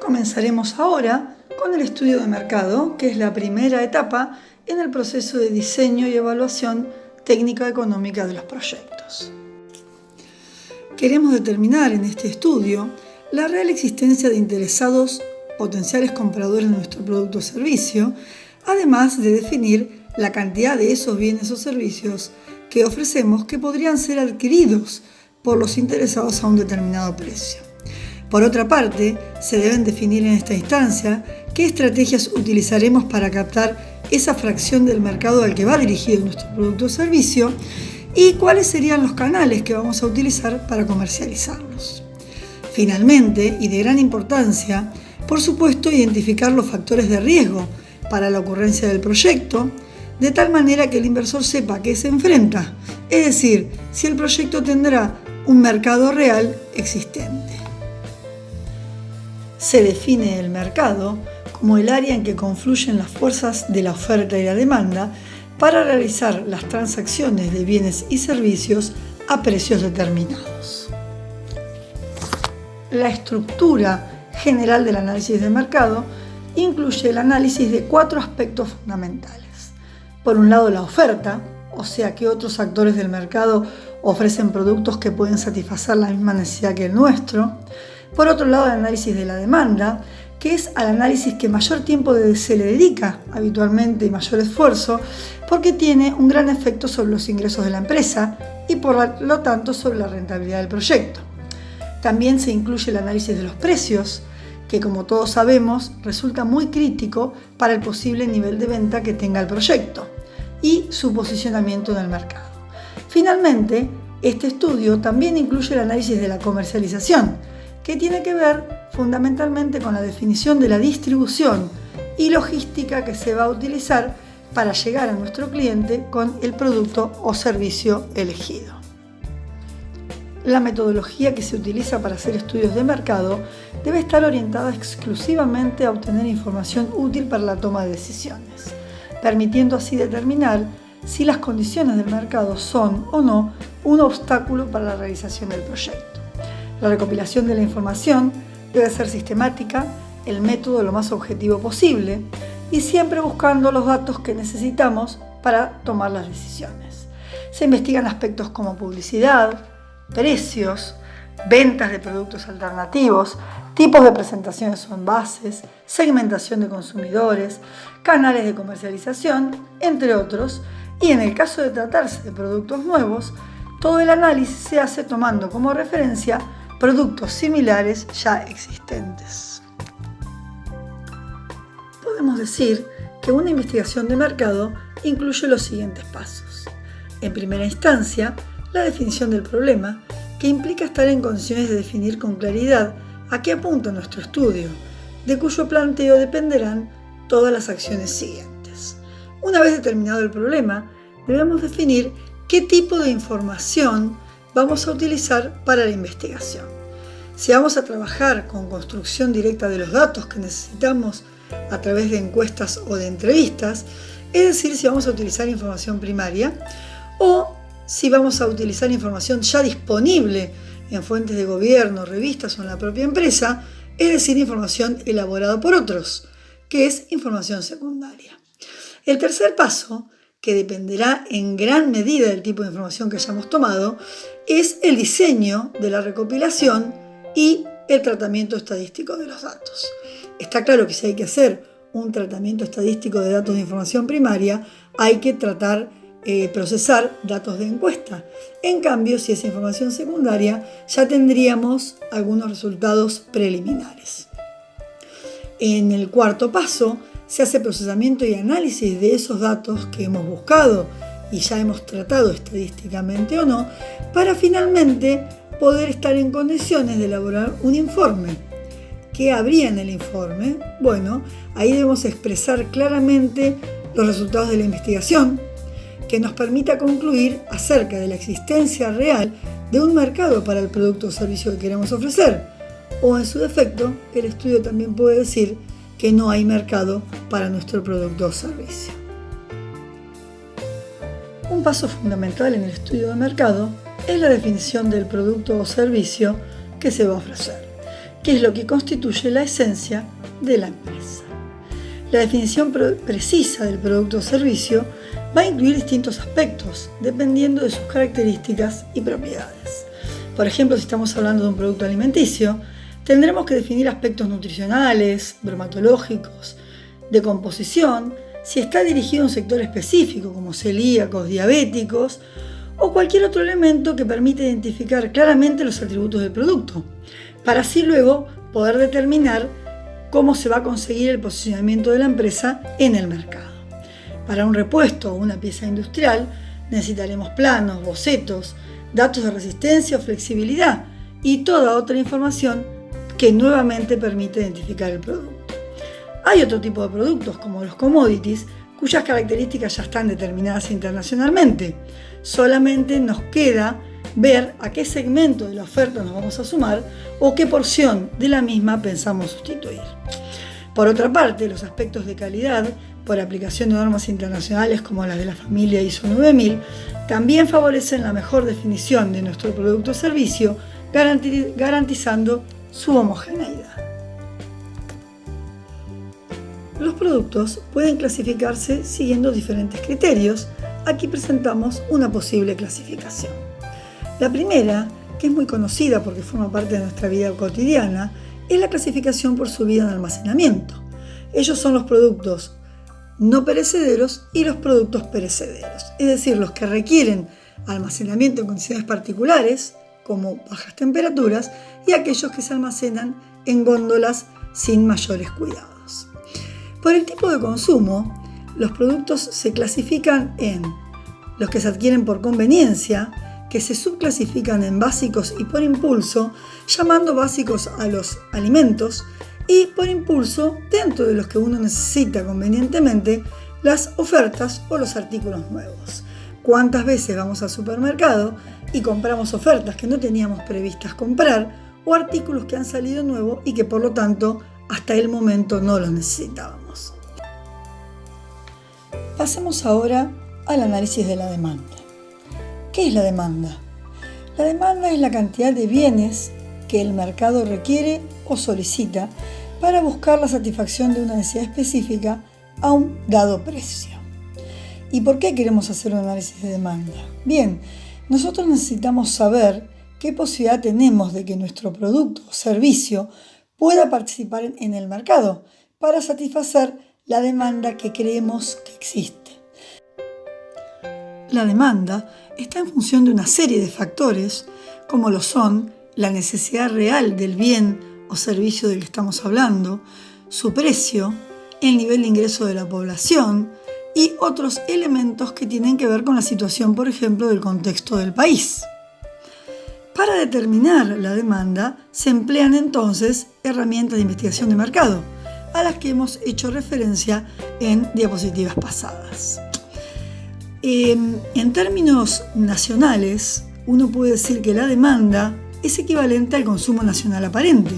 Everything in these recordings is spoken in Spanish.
Comenzaremos ahora con el estudio de mercado, que es la primera etapa en el proceso de diseño y evaluación técnico-económica de los proyectos. Queremos determinar en este estudio la real existencia de interesados potenciales compradores de nuestro producto o servicio, además de definir la cantidad de esos bienes o servicios que ofrecemos que podrían ser adquiridos por los interesados a un determinado precio. Por otra parte, se deben definir en esta instancia qué estrategias utilizaremos para captar esa fracción del mercado al que va dirigido nuestro producto o servicio y cuáles serían los canales que vamos a utilizar para comercializarlos. Finalmente, y de gran importancia, por supuesto, identificar los factores de riesgo para la ocurrencia del proyecto, de tal manera que el inversor sepa a qué se enfrenta, es decir, si el proyecto tendrá un mercado real existente. Se define el mercado como el área en que confluyen las fuerzas de la oferta y la demanda para realizar las transacciones de bienes y servicios a precios determinados. La estructura general del análisis de mercado incluye el análisis de 4 aspectos fundamentales. Por un lado, la oferta, o sea que otros actores del mercado ofrecen productos que pueden satisfacer la misma necesidad que el nuestro. Por otro lado, el análisis de la demanda, que es al análisis que mayor tiempo se le dedica habitualmente y mayor esfuerzo, porque tiene un gran efecto sobre los ingresos de la empresa y por lo tanto sobre la rentabilidad del proyecto. También se incluye el análisis de los precios, que como todos sabemos resulta muy crítico para el posible nivel de venta que tenga el proyecto y su posicionamiento en el mercado. Finalmente, este estudio también incluye el análisis de la comercialización, que tiene que ver fundamentalmente con la definición de la distribución y logística que se va a utilizar para llegar a nuestro cliente con el producto o servicio elegido. La metodología que se utiliza para hacer estudios de mercado debe estar orientada exclusivamente a obtener información útil para la toma de decisiones, permitiendo así determinar si las condiciones del mercado son o no un obstáculo para la realización del proyecto. La recopilación de la información debe ser sistemática, el método lo más objetivo posible y siempre buscando los datos que necesitamos para tomar las decisiones. Se investigan aspectos como publicidad, precios, ventas de productos alternativos, tipos de presentaciones o envases, segmentación de consumidores, canales de comercialización, entre otros, y en el caso de tratarse de productos nuevos, todo el análisis se hace tomando como referencia productos similares ya existentes. Podemos decir que una investigación de mercado incluye los siguientes pasos. En primera instancia, la definición del problema, que implica estar en condiciones de definir con claridad a qué apunta nuestro estudio, de cuyo planteo dependerán todas las acciones siguientes. Una vez determinado el problema, debemos definir qué tipo de información vamos a utilizar para la investigación. Si vamos a trabajar con construcción directa de los datos que necesitamos a través de encuestas o de entrevistas, es decir, si vamos a utilizar información primaria o si vamos a utilizar información ya disponible en fuentes de gobierno, revistas o en la propia empresa, es decir, información elaborada por otros, que es información secundaria. El tercer paso, que dependerá en gran medida del tipo de información que hayamos tomado, es el diseño de la recopilación y el tratamiento estadístico de los datos. Está claro que si hay que hacer un tratamiento estadístico de datos de información primaria, hay que procesar datos de encuesta. En cambio, si es información secundaria, ya tendríamos algunos resultados preliminares. En el cuarto paso, se hace procesamiento y análisis de esos datos que hemos buscado y ya hemos tratado estadísticamente o no, para finalmente poder estar en condiciones de elaborar un informe. ¿Qué habría en el informe? Bueno, ahí debemos expresar claramente los resultados de la investigación, que nos permita concluir acerca de la existencia real de un mercado para el producto o servicio que queremos ofrecer, o en su defecto, el estudio también puede decir que no hay mercado para nuestro producto o servicio. Un paso fundamental en el estudio de mercado es la definición del producto o servicio que se va a ofrecer. que es lo que constituye la esencia de la empresa. La definición precisa del producto o servicio va a incluir distintos aspectos, dependiendo de sus características y propiedades. Por ejemplo, si estamos hablando de un producto alimenticio, tendremos que definir aspectos nutricionales, bromatológicos, de composición, si está dirigido a un sector específico como celíacos, diabéticos o cualquier otro elemento que permite identificar claramente los atributos del producto, para así luego poder determinar cómo se va a conseguir el posicionamiento de la empresa en el mercado. Para un repuesto o una pieza industrial necesitaremos planos, bocetos, datos de resistencia o flexibilidad y toda otra información que nuevamente permite identificar el producto. Hay otro tipo de productos como los commodities cuyas características ya están determinadas internacionalmente. Solamente nos queda ver a qué segmento de la oferta nos vamos a sumar o qué porción de la misma pensamos sustituir. Por otra parte, los aspectos de calidad, por aplicación de normas internacionales como las de la familia ISO 9000, también favorecen la mejor definición de nuestro producto o servicio, garantizando su homogeneidad. Los productos pueden clasificarse siguiendo diferentes criterios. Aquí presentamos una posible clasificación. La primera, que es muy conocida porque forma parte de nuestra vida cotidiana, es la clasificación por su vida en almacenamiento. Ellos son los productos no perecederos y los productos perecederos, es decir, los que requieren almacenamiento en condiciones particulares, como bajas temperaturas, y aquellos que se almacenan en góndolas sin mayores cuidados. Por el tipo de consumo, los productos se clasifican en los que se adquieren por conveniencia, que se subclasifican en básicos y por impulso, llamando básicos a los alimentos, y por impulso, dentro de los que uno necesita convenientemente, las ofertas o los artículos nuevos. ¿Cuántas veces vamos al supermercado y compramos ofertas que no teníamos previstas comprar o artículos que han salido nuevos y que por lo tanto hasta el momento no los necesitábamos? Pasemos ahora al análisis de la demanda. ¿Qué es la demanda? La demanda es la cantidad de bienes que el mercado requiere o solicita para buscar la satisfacción de una necesidad específica a un dado precio. ¿Y por qué queremos hacer un análisis de demanda? Bien, nosotros necesitamos saber qué posibilidad tenemos de que nuestro producto o servicio pueda participar en el mercado para satisfacer la demanda que creemos que existe. La demanda está en función de una serie de factores, como lo son la necesidad real del bien o servicio del que estamos hablando, su precio, el nivel de ingreso de la población y otros elementos que tienen que ver con la situación, por ejemplo, del contexto del país. Para determinar la demanda se emplean entonces herramientas de investigación de mercado, a las que hemos hecho referencia en diapositivas pasadas. En términos nacionales, uno puede decir que la demanda es equivalente al consumo nacional aparente,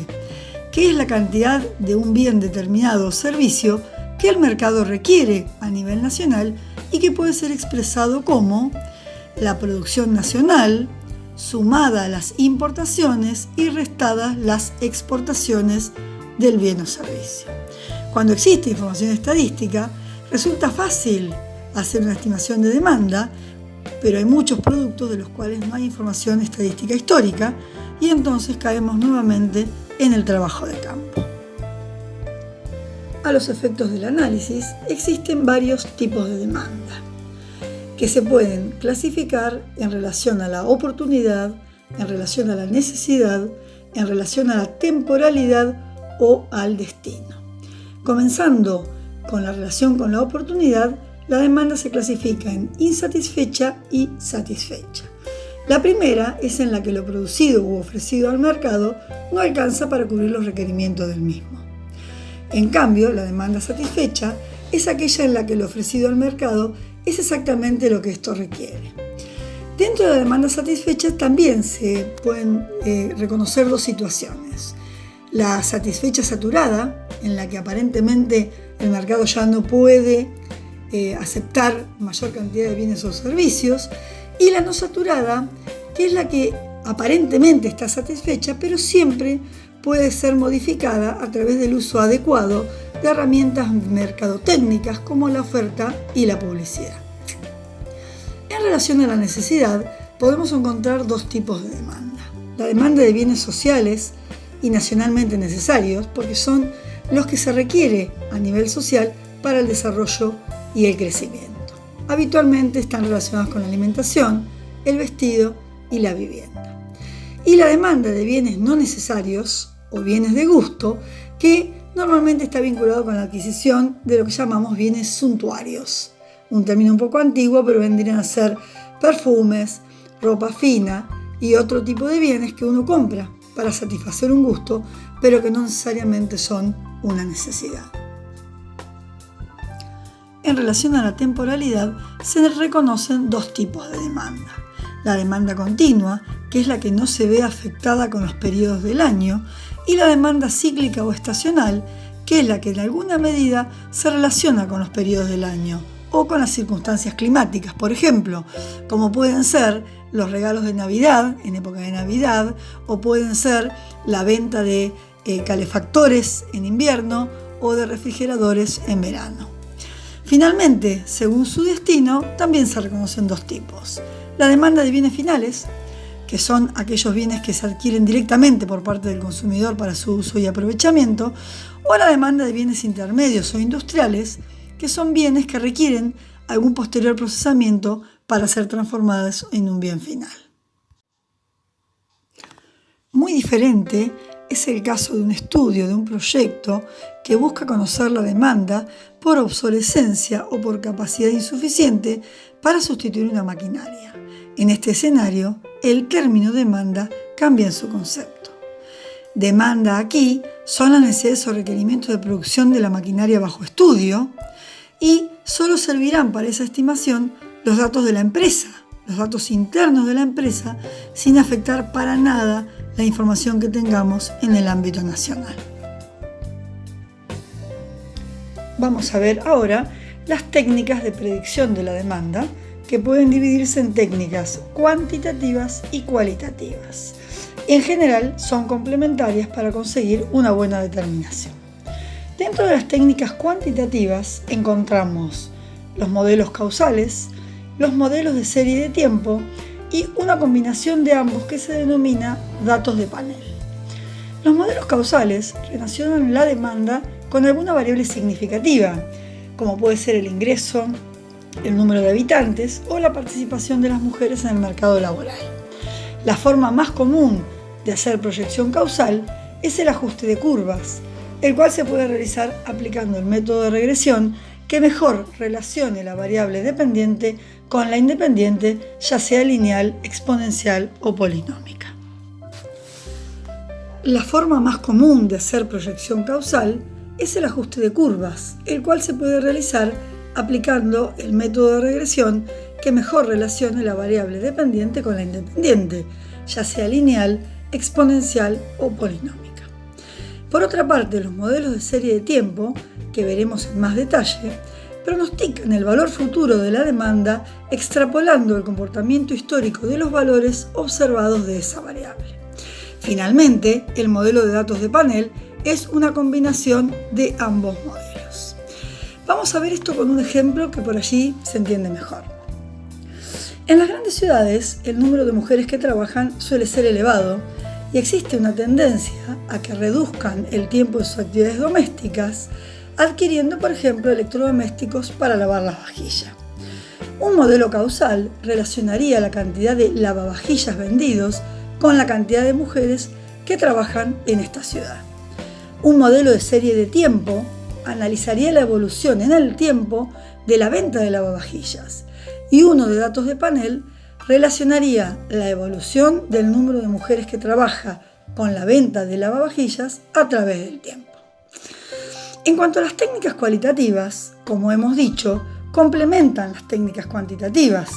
que es la cantidad de un bien determinado o servicio que el mercado requiere a nivel nacional y que puede ser expresado como la producción nacional sumada a las importaciones y restadas las exportaciones del bien o servicio. Cuando existe información estadística, resulta fácil hacer una estimación de demanda, pero hay muchos productos de los cuales no hay información estadística histórica y entonces caemos nuevamente en el trabajo de campo. A los efectos del análisis existen varios tipos de demanda que se pueden clasificar en relación a la oportunidad, en relación a la necesidad, en relación a la temporalidad o al destino. Comenzando con la relación con la oportunidad, la demanda se clasifica en insatisfecha y satisfecha. La primera es en la que lo producido u ofrecido al mercado no alcanza para cubrir los requerimientos del mismo. En cambio, la demanda satisfecha es aquella en la que lo ofrecido al mercado es exactamente lo que esto requiere. Dentro de la demanda satisfecha también se pueden reconocer dos situaciones. La satisfecha saturada, en la que aparentemente el mercado ya no puede aceptar mayor cantidad de bienes o servicios, y la no saturada, que es la que aparentemente está satisfecha, pero siempre puede ser modificada a través del uso adecuado de herramientas mercadotécnicas como la oferta y la publicidad. En relación a la necesidad, podemos encontrar dos tipos de demanda. La demanda de bienes sociales y nacionalmente necesarios, porque son los que se requiere a nivel social para el desarrollo y el crecimiento. Habitualmente están relacionados con la alimentación, el vestido y la vivienda. Y la demanda de bienes no necesarios o bienes de gusto, que normalmente está vinculado con la adquisición de lo que llamamos bienes suntuarios. Un término un poco antiguo, pero vendrían a ser perfumes, ropa fina y otro tipo de bienes que uno compra para satisfacer un gusto, pero que no necesariamente son una necesidad. En relación a la temporalidad, se reconocen dos tipos de demanda. La demanda continua, que es la que no se ve afectada con los periodos del año, y la demanda cíclica o estacional, que es la que en alguna medida se relaciona con los periodos del año o con las circunstancias climáticas, por ejemplo, como pueden ser los regalos de Navidad, en época de Navidad, o pueden ser la venta de calefactores en invierno o de refrigeradores en verano. Finalmente, según su destino, también se reconocen dos tipos. La demanda de bienes finales, que son aquellos bienes que se adquieren directamente por parte del consumidor para su uso y aprovechamiento, o la demanda de bienes intermedios o industriales, que son bienes que requieren algún posterior procesamiento para ser transformados en un bien final. Muy diferente es el caso de un estudio, de un proyecto que busca conocer la demanda por obsolescencia o por capacidad insuficiente para sustituir una maquinaria. En este escenario, el término demanda cambia en su concepto. Demanda aquí son las necesidades o requerimientos de producción de la maquinaria bajo estudio y solo servirán para esa estimación los datos de la empresa, los datos internos de la empresa, sin afectar para nada la información que tengamos en el ámbito nacional. Vamos a ver ahora las técnicas de predicción de la demanda, que pueden dividirse en técnicas cuantitativas y cualitativas. En general, son complementarias para conseguir una buena determinación. Dentro de las técnicas cuantitativas encontramos los modelos causales, los modelos de serie de tiempo y una combinación de ambos que se denomina datos de panel. Los modelos causales relacionan la demanda con alguna variable significativa, como puede ser el ingreso, el número de habitantes o la participación de las mujeres en el mercado laboral. La forma más común de hacer proyección causal es el ajuste de curvas, el cual se puede realizar aplicando el método de regresión que mejor relacione la variable dependiente con la independiente, ya sea lineal, exponencial o polinómica. La forma más común de hacer proyección causal es el ajuste de curvas, el cual se puede realizar aplicando el método de regresión que mejor relacione la variable dependiente con la independiente, ya sea lineal, exponencial o polinómica. Por otra parte, los modelos de serie de tiempo, que veremos en más detalle, pronostican el valor futuro de la demanda extrapolando el comportamiento histórico de los valores observados de esa variable. Finalmente, el modelo de datos de panel es una combinación de ambos modelos. Vamos a ver esto con un ejemplo que por allí se entiende mejor. En las grandes ciudades, el número de mujeres que trabajan suele ser elevado y existe una tendencia a que reduzcan el tiempo de sus actividades domésticas, adquiriendo, por ejemplo, electrodomésticos para lavar las vajillas. Un modelo causal relacionaría la cantidad de lavavajillas vendidos con la cantidad de mujeres que trabajan en esta ciudad. Un modelo de serie de tiempo analizaría la evolución en el tiempo de la venta de lavavajillas y uno de datos de panel relacionaría la evolución del número de mujeres que trabaja con la venta de lavavajillas a través del tiempo. En cuanto a las técnicas cualitativas, como hemos dicho, complementan las técnicas cuantitativas.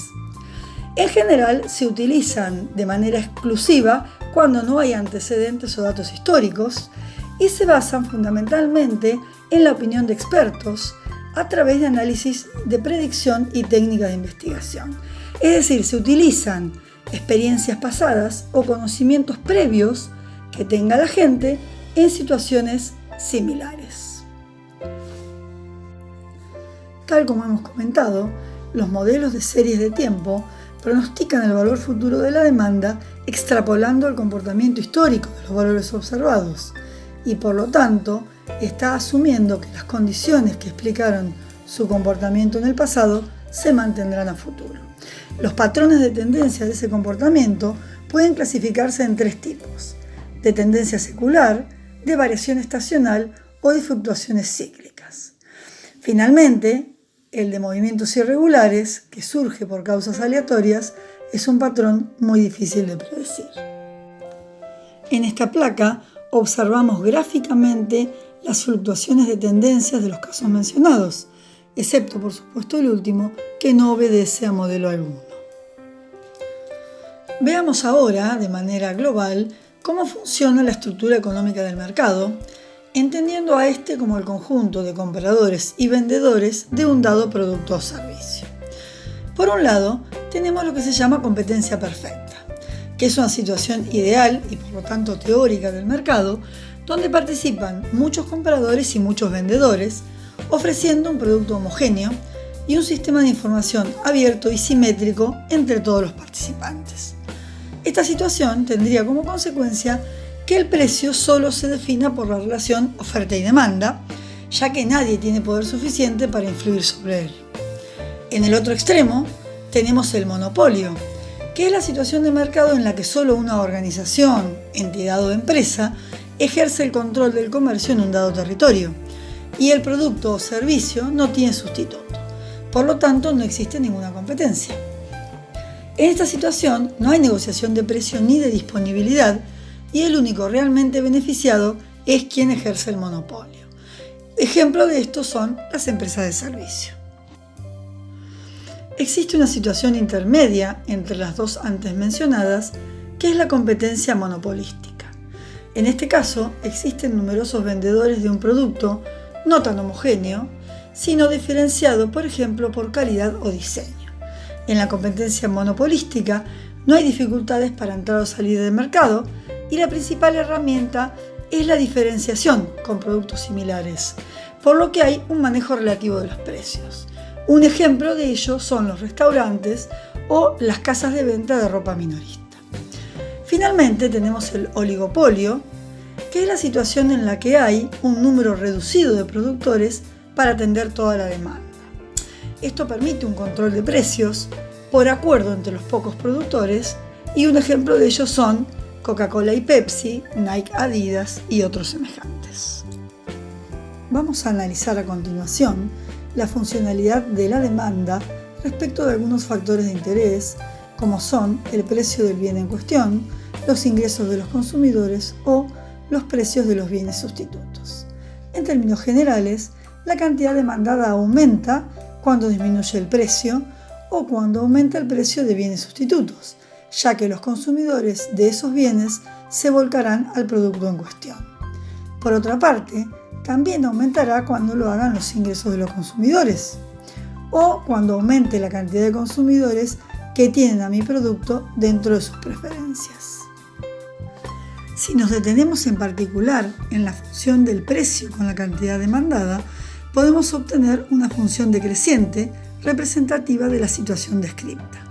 En general, se utilizan de manera exclusiva cuando no hay antecedentes o datos históricos y se basan fundamentalmente en la opinión de expertos a través de análisis de predicción y técnicas de investigación. Es decir, se utilizan experiencias pasadas o conocimientos previos que tenga la gente en situaciones similares. Tal como hemos comentado, los modelos de series de tiempo pronostican el valor futuro de la demanda extrapolando el comportamiento histórico de los valores observados y por lo tanto está asumiendo que las condiciones que explicaron su comportamiento en el pasado se mantendrán a futuro. Los patrones de tendencia de ese comportamiento pueden clasificarse en tres tipos: de tendencia secular, de variación estacional o de fluctuaciones cíclicas. Finalmente, el de movimientos irregulares, que surge por causas aleatorias, es un patrón muy difícil de predecir. En esta placa observamos gráficamente las fluctuaciones de tendencias de los casos mencionados, excepto por supuesto el último, que no obedece a modelo alguno. Veamos ahora, de manera global, cómo funciona la estructura económica del mercado, entendiendo a este como el conjunto de compradores y vendedores de un dado producto o servicio. Por un lado, tenemos lo que se llama competencia perfecta, que es una situación ideal y por lo tanto teórica del mercado, donde participan muchos compradores y muchos vendedores, ofreciendo un producto homogéneo y un sistema de información abierto y simétrico entre todos los participantes. Esta situación tendría como consecuencia que el precio solo se defina por la relación oferta y demanda, ya que nadie tiene poder suficiente para influir sobre él. En el otro extremo tenemos el monopolio, que es la situación de mercado en la que solo una organización, entidad o empresa ejerce el control del comercio en un dado territorio y el producto o servicio no tiene sustituto. Por lo tanto, no existe ninguna competencia. En esta situación no hay negociación de precio ni de disponibilidad y el único realmente beneficiado es quien ejerce el monopolio. Ejemplo de esto son las empresas de servicio. Existe una situación intermedia entre las dos antes mencionadas, que es la competencia monopolística. En este caso, existen numerosos vendedores de un producto no tan homogéneo, sino diferenciado, por ejemplo, por calidad o diseño. En la competencia monopolística no hay dificultades para entrar o salir del mercado y la principal herramienta es la diferenciación con productos similares, por lo que hay un manejo relativo de los precios. Un ejemplo de ello son los restaurantes o las casas de venta de ropa minorista. Finalmente tenemos el oligopolio, que es la situación en la que hay un número reducido de productores para atender toda la demanda. Esto permite un control de precios por acuerdo entre los pocos productores y un ejemplo de ello son Coca-Cola y Pepsi, Nike, Adidas y otros semejantes. Vamos a analizar a continuación la funcionalidad de la demanda respecto de algunos factores de interés, como son el precio del bien en cuestión, los ingresos de los consumidores o los precios de los bienes sustitutos. En términos generales, la cantidad demandada aumenta cuando disminuye el precio o cuando aumenta el precio de bienes sustitutos, ya que los consumidores de esos bienes se volcarán al producto en cuestión. Por otra parte, también aumentará cuando lo hagan los ingresos de los consumidores o cuando aumente la cantidad de consumidores que tienen a mi producto dentro de sus preferencias. Si nos detenemos en particular en la función del precio con la cantidad demandada, podemos obtener una función decreciente representativa de la situación descrita.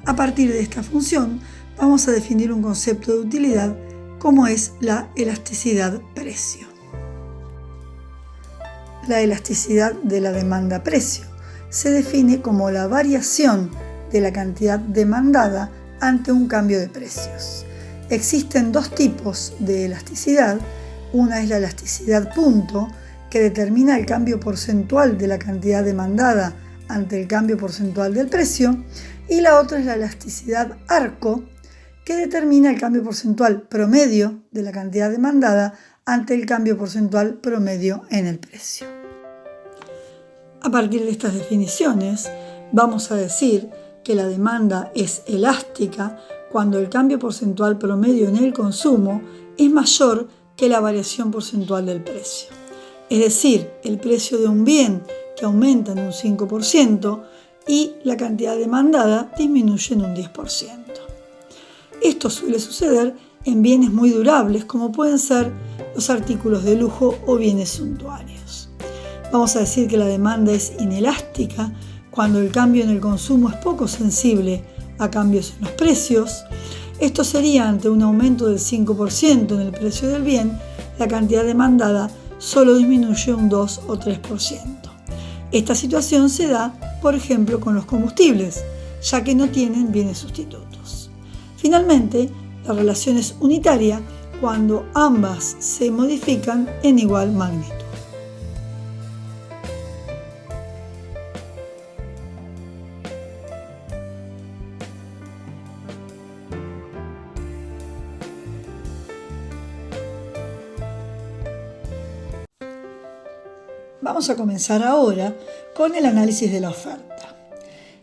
A partir de esta función, vamos a definir un concepto de utilidad como es la elasticidad precio. La elasticidad de la demanda-precio se define como la variación de la cantidad demandada ante un cambio de precios. Existen dos tipos de elasticidad. Una es la elasticidad punto, que determina el cambio porcentual de la cantidad demandada ante el cambio porcentual del precio, y la otra es la elasticidad arco, que determina el cambio porcentual promedio de la cantidad demandada ante el cambio porcentual promedio en el precio. A partir de estas definiciones, vamos a decir que la demanda es elástica cuando el cambio porcentual promedio en el consumo es mayor que la variación porcentual del precio. Es decir, el precio de un bien que aumenta en un 5% y la cantidad demandada disminuye en un 10%. Esto suele suceder en bienes muy durables como pueden ser los artículos de lujo o bienes suntuarios. Vamos a decir que la demanda es inelástica cuando el cambio en el consumo es poco sensible a cambios en los precios. Esto sería ante un aumento del 5% en el precio del bien, la cantidad demandada solo disminuye un 2 o 3%. Esta situación se da, por ejemplo, con los combustibles, ya que no tienen bienes sustitutos. Finalmente, la relación es unitaria cuando ambas se modifican en igual magnitud. Vamos a comenzar ahora con el análisis de la oferta.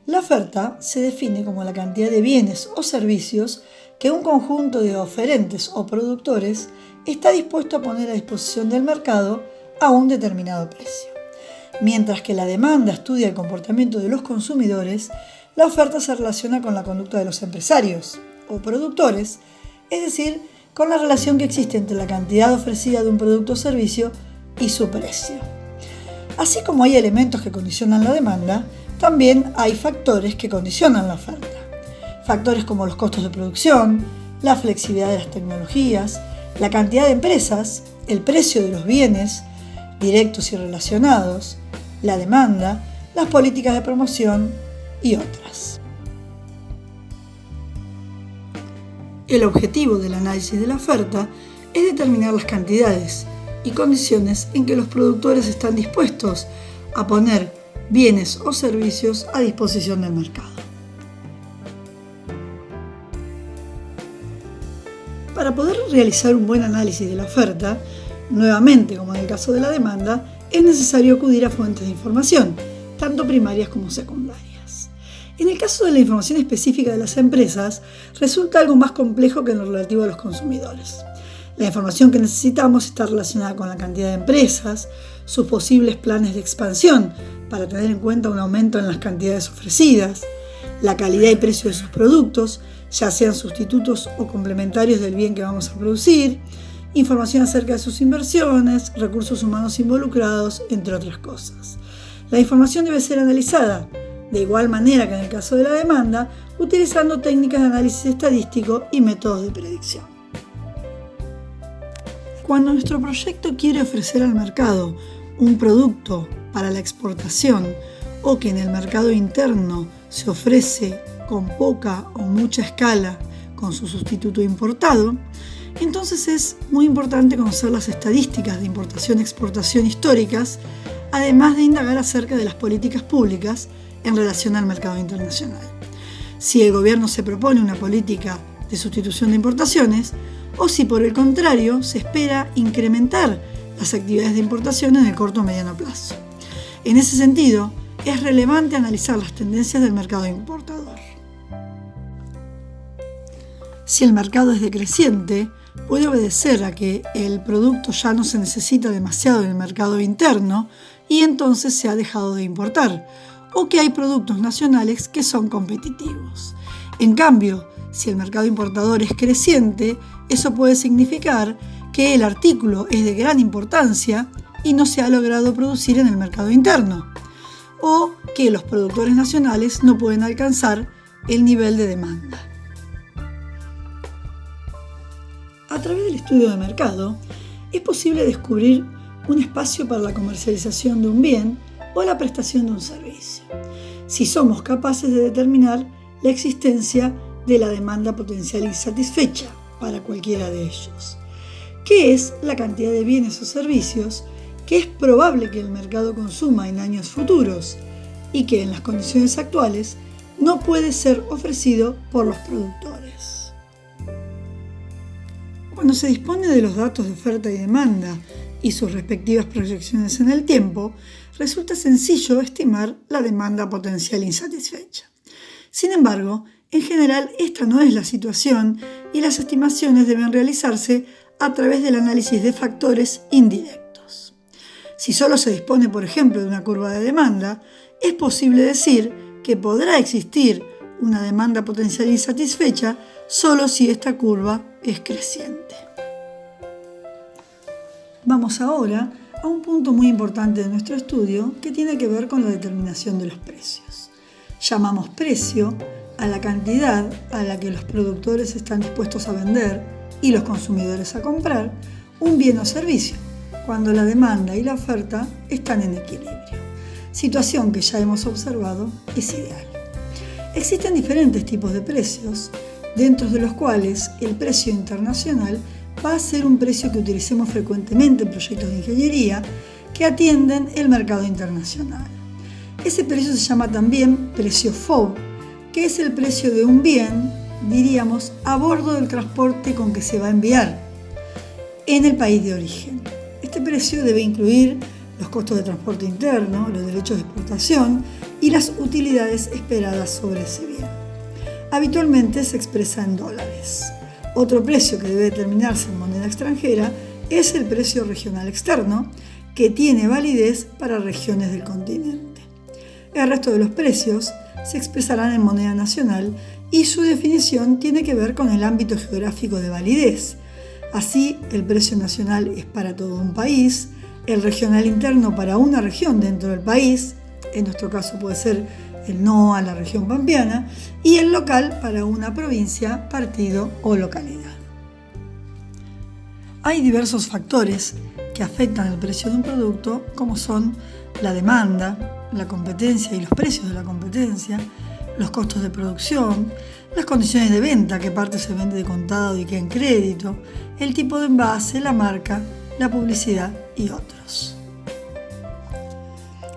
La oferta se define como la cantidad de bienes o servicios que un conjunto de oferentes o productores está dispuesto a poner a disposición del mercado a un determinado precio. Mientras que la demanda estudia el comportamiento de los consumidores, la oferta se relaciona con la conducta de los empresarios o productores, es decir, con la relación que existe entre la cantidad ofrecida de un producto o servicio y su precio. Así como hay elementos que condicionan la demanda, también hay factores que condicionan la oferta. Factores como los costos de producción, la flexibilidad de las tecnologías, la cantidad de empresas, el precio de los bienes, directos y relacionados, la demanda, las políticas de promoción y otras. El objetivo del análisis de la oferta es determinar las cantidades y condiciones en que los productores están dispuestos a poner bienes o servicios a disposición del mercado. Para poder realizar un buen análisis de la oferta, nuevamente como en el caso de la demanda, es necesario acudir a fuentes de información, tanto primarias como secundarias. En el caso de la información específica de las empresas, resulta algo más complejo que en lo relativo a los consumidores. La información que necesitamos está relacionada con la cantidad de empresas, sus posibles planes de expansión para tener en cuenta un aumento en las cantidades ofrecidas, la calidad y precio de sus productos, ya sean sustitutos o complementarios del bien que vamos a producir, información acerca de sus inversiones, recursos humanos involucrados, entre otras cosas. La información debe ser analizada, de igual manera que en el caso de la demanda, utilizando técnicas de análisis estadístico y métodos de predicción. Cuando nuestro proyecto quiere ofrecer al mercado un producto para la exportación o que en el mercado interno se ofrece con poca o mucha escala con su sustituto importado, entonces es muy importante conocer las estadísticas de importación-exportación históricas, además de indagar acerca de las políticas públicas en relación al mercado internacional. Si el gobierno se propone una política de sustitución de importaciones, o si por el contrario se espera incrementar las actividades de importación en el corto o mediano plazo. En ese sentido, es relevante analizar las tendencias del mercado importador. Si el mercado es decreciente, puede obedecer a que el producto ya no se necesita demasiado en el mercado interno y entonces se ha dejado de importar, o que hay productos nacionales que son competitivos. En cambio, si el mercado importador es creciente, eso puede significar que el artículo es de gran importancia y no se ha logrado producir en el mercado interno, o que los productores nacionales no pueden alcanzar el nivel de demanda. A través del estudio de mercado, es posible descubrir un espacio para la comercialización de un bien o la prestación de un servicio, si somos capaces de determinar la existencia de la demanda potencial insatisfecha para cualquiera de ellos, que es la cantidad de bienes o servicios que es probable que el mercado consuma en años futuros y que en las condiciones actuales no puede ser ofrecido por los productores. Cuando se dispone de los datos de oferta y demanda y sus respectivas proyecciones en el tiempo, resulta sencillo estimar la demanda potencial insatisfecha. Sin embargo, en general, esta no es la situación y las estimaciones deben realizarse a través del análisis de factores indirectos. Si solo se dispone, por ejemplo, de una curva de demanda, es posible decir que podrá existir una demanda potencial insatisfecha solo si esta curva es creciente. Vamos ahora a un punto muy importante de nuestro estudio que tiene que ver con la determinación de los precios. Llamamos precio a la cantidad a la que los productores están dispuestos a vender y los consumidores a comprar un bien o servicio, cuando la demanda y la oferta están en equilibrio. Situación que ya hemos observado es ideal. Existen diferentes tipos de precios, dentro de los cuales el precio internacional va a ser un precio que utilicemos frecuentemente en proyectos de ingeniería que atienden el mercado internacional. Ese precio se llama también precio FOB, que es el precio de un bien, diríamos, a bordo del transporte con que se va a enviar en el país de origen. Este precio debe incluir los costos de transporte interno, los derechos de exportación y las utilidades esperadas sobre ese bien. Habitualmente se expresa en dólares. Otro precio que debe determinarse en moneda extranjera es el precio regional externo, que tiene validez para regiones del continente. El resto de los precios se expresarán en moneda nacional y su definición tiene que ver con el ámbito geográfico de validez. Así, el precio nacional es para todo un país, el regional interno para una región dentro del país, en nuestro caso puede ser el NOA, la región pampeana, y el local para una provincia, partido o localidad. Hay diversos factores que afectan el precio de un producto, como son la demanda, la competencia y los precios de la competencia, los costos de producción, las condiciones de venta, qué parte se vende de contado y qué en crédito, el tipo de envase, la marca, la publicidad y otros.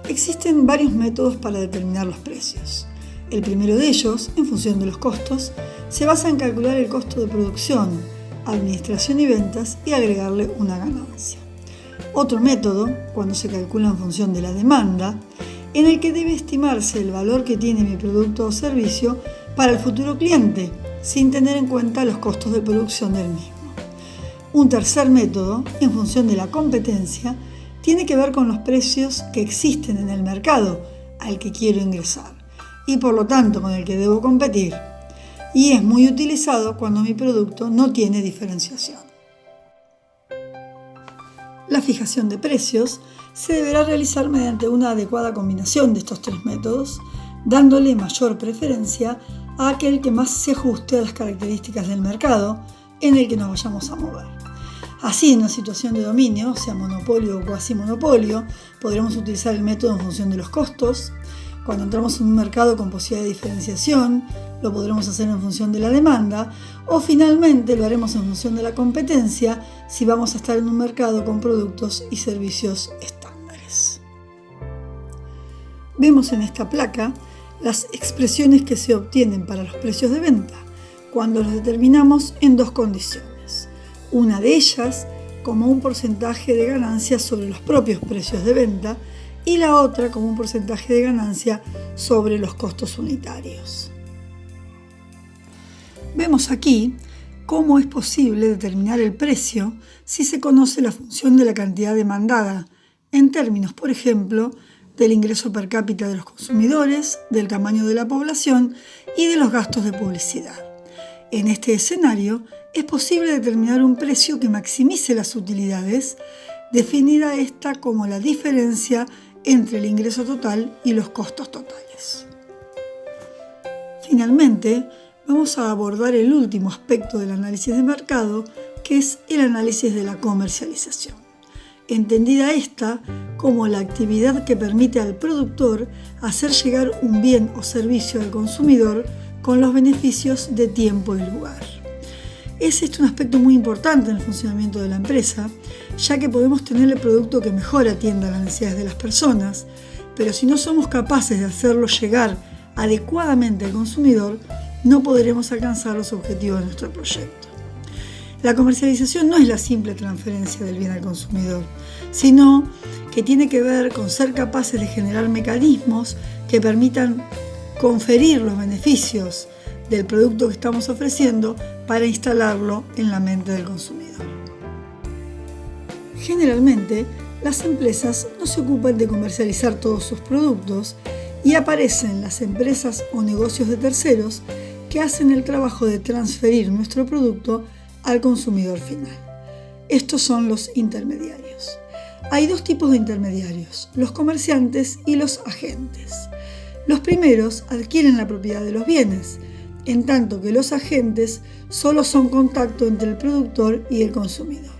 Existen varios métodos para determinar los precios. El primero de ellos, en función de los costos, se basa en calcular el costo de producción, administración y ventas y agregarle una ganancia. Otro método, cuando se calcula en función de la demanda, en el que debe estimarse el valor que tiene mi producto o servicio para el futuro cliente, sin tener en cuenta los costos de producción del mismo. Un tercer método, en función de la competencia, tiene que ver con los precios que existen en el mercado al que quiero ingresar y por lo tanto con el que debo competir, y es muy utilizado cuando mi producto no tiene diferenciación. La fijación de precios se deberá realizar mediante una adecuada combinación de estos tres métodos, dándole mayor preferencia a aquel que más se ajuste a las características del mercado en el que nos vayamos a mover. Así, en una situación de dominio, sea monopolio o cuasi monopolio, podremos utilizar el método en función de los costos. Cuando entramos en un mercado con posibilidad de diferenciación, lo podremos hacer en función de la demanda, o finalmente lo haremos en función de la competencia si vamos a estar en un mercado con productos y servicios estándares. Vemos en esta placa las expresiones que se obtienen para los precios de venta, cuando los determinamos en dos condiciones. Una de ellas como un porcentaje de ganancia sobre los propios precios de venta y la otra como un porcentaje de ganancia sobre los costos unitarios. Vemos aquí cómo es posible determinar el precio si se conoce la función de la cantidad demandada, en términos, por ejemplo, del ingreso per cápita de los consumidores, del tamaño de la población y de los gastos de publicidad. En este escenario, es posible determinar un precio que maximice las utilidades, definida esta como la diferencia entre el ingreso total y los costos totales. Finalmente, vamos a abordar el último aspecto del análisis de mercado, que es el análisis de la comercialización. Entendida esta como la actividad que permite al productor hacer llegar un bien o servicio al consumidor con los beneficios de tiempo y lugar. Es un aspecto muy importante en el funcionamiento de la empresa, ya que podemos tener el producto que mejor atienda las necesidades de las personas, pero si no somos capaces de hacerlo llegar adecuadamente al consumidor, no podremos alcanzar los objetivos de nuestro proyecto. La comercialización no es la simple transferencia del bien al consumidor, sino que tiene que ver con ser capaces de generar mecanismos que permitan conferir los beneficios del producto que estamos ofreciendo para instalarlo en la mente del consumidor. Generalmente, las empresas no se ocupan de comercializar todos sus productos y aparecen las empresas o negocios de terceros que hacen el trabajo de transferir nuestro producto al consumidor final. Estos son los intermediarios. Hay dos tipos de intermediarios, los comerciantes y los agentes. Los primeros adquieren la propiedad de los bienes, en tanto que los agentes solo son contacto entre el productor y el consumidor.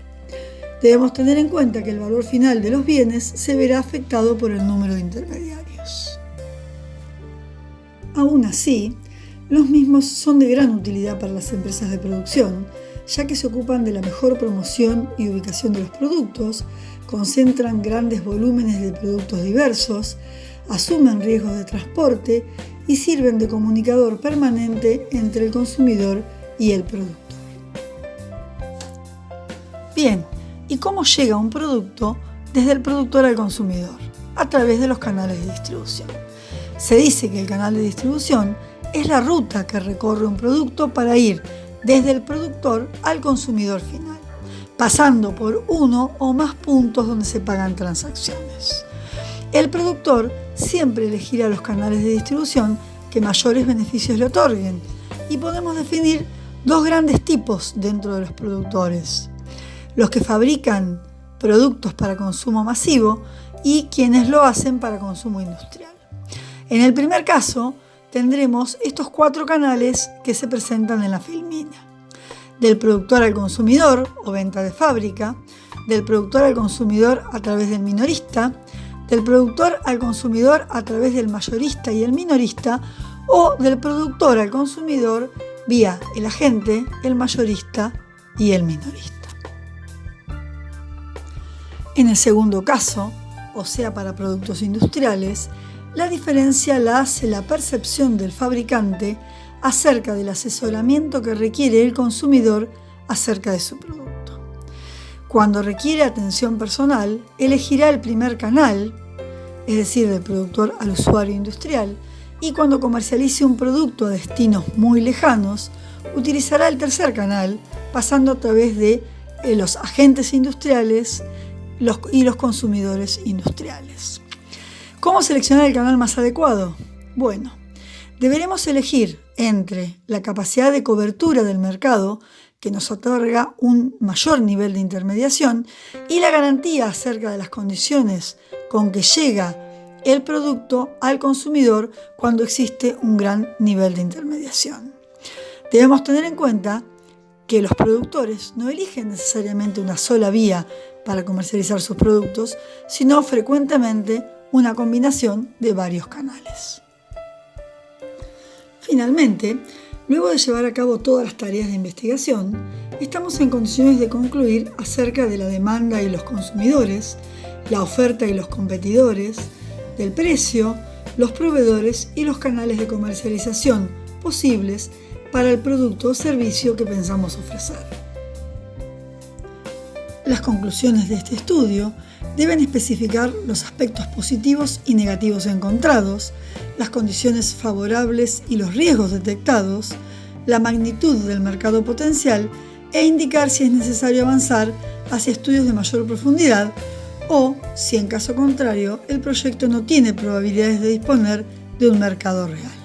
Debemos tener en cuenta que el valor final de los bienes se verá afectado por el número de intermediarios. Aún así, los mismos son de gran utilidad para las empresas de producción, ya que se ocupan de la mejor promoción y ubicación de los productos, concentran grandes volúmenes de productos diversos, asumen riesgos de transporte y sirven de comunicador permanente entre el consumidor y el productor. Bien, ¿y cómo llega un producto desde el productor al consumidor? A través de los canales de distribución. Se dice que el canal de distribución es la ruta que recorre un producto para ir desde el productor al consumidor final, pasando por uno o más puntos donde se pagan transacciones. El productor siempre elegirá los canales de distribución que mayores beneficios le otorguen, y podemos definir dos grandes tipos dentro de los productores: los que fabrican productos para consumo masivo y quienes lo hacen para consumo industrial. En el primer caso, tendremos estos 4 canales que se presentan en la filmina: del productor al consumidor o venta de fábrica, del productor al consumidor a través del minorista, del productor al consumidor a través del mayorista y el minorista, o del productor al consumidor vía el agente, el mayorista y el minorista. En el segundo caso, o sea para productos industriales, la diferencia la hace la percepción del fabricante acerca del asesoramiento que requiere el consumidor acerca de su producto. Cuando requiere atención personal, elegirá el primer canal, es decir, del productor al usuario industrial, y cuando comercialice un producto a destinos muy lejanos, utilizará el tercer canal, pasando a través de los agentes industriales y los consumidores industriales. ¿Cómo seleccionar el canal más adecuado? Bueno, deberemos elegir entre la capacidad de cobertura del mercado, que nos otorga un mayor nivel de intermediación, y la garantía acerca de las condiciones con que llega el producto al consumidor cuando existe un gran nivel de intermediación. Debemos tener en cuenta que los productores no eligen necesariamente una sola vía para comercializar sus productos, sino frecuentemente una combinación de varios canales. Finalmente, luego de llevar a cabo todas las tareas de investigación, estamos en condiciones de concluir acerca de la demanda y los consumidores, la oferta y los competidores, del precio, los proveedores y los canales de comercialización posibles para el producto o servicio que pensamos ofrecer. Las conclusiones de este estudio deben especificar los aspectos positivos y negativos encontrados, las condiciones favorables y los riesgos detectados, la magnitud del mercado potencial e indicar si es necesario avanzar hacia estudios de mayor profundidad o, si en caso contrario, el proyecto no tiene probabilidades de disponer de un mercado real.